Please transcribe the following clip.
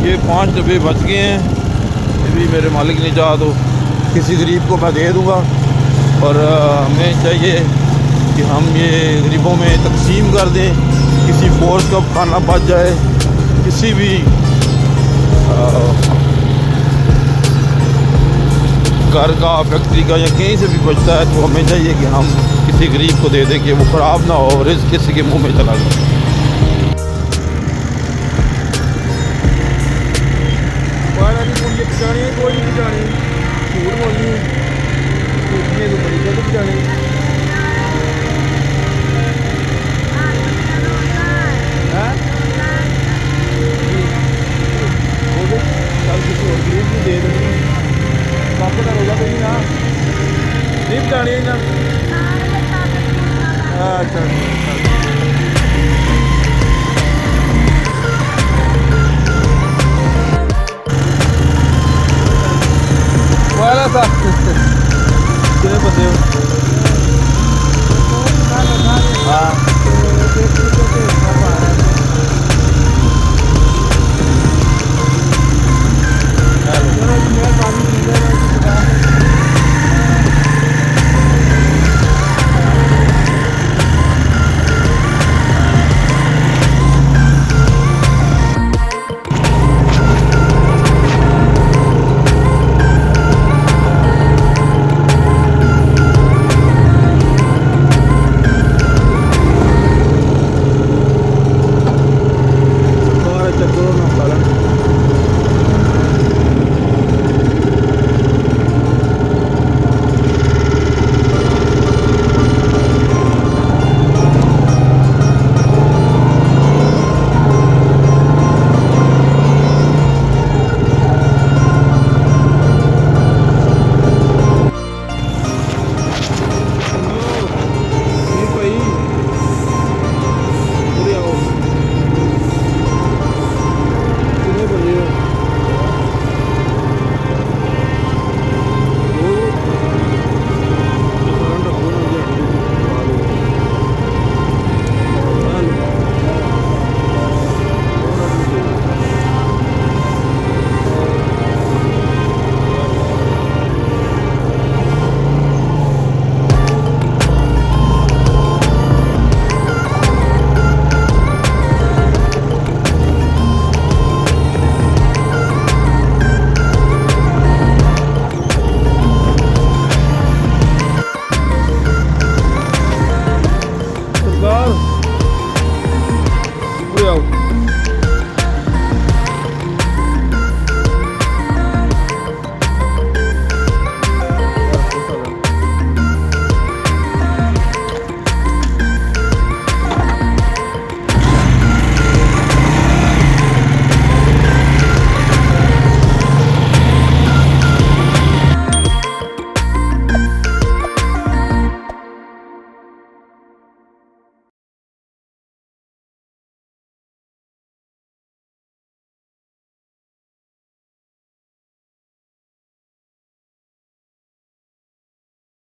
ये 5 डब्बे बच गए हैं, ये भी मेरे मालिक ने चाहा तो किसी गरीब को मैं दे दूँगा। और हमें चाहिए कि हम ये गरीबों में तकसीम कर दें, किसी फोर्स का खाना बच जाए, किसी भी घर का, फैक्ट्री का या कहीं से भी बचता है तो हमें चाहिए कि हम किसी गरीब को दे दें कि वो ख़राब ना हो, रिज़्क़ किसी के मुंह में चला जाए। कोई नहीं जानी, झूठ बोलनी, झूठने को बड़ी गलत जानी। कल किसी और गरीब को दे देंगे, बाकी का रोज़ा कोई ना नहीं बतानी ना। अच्छा वाला था।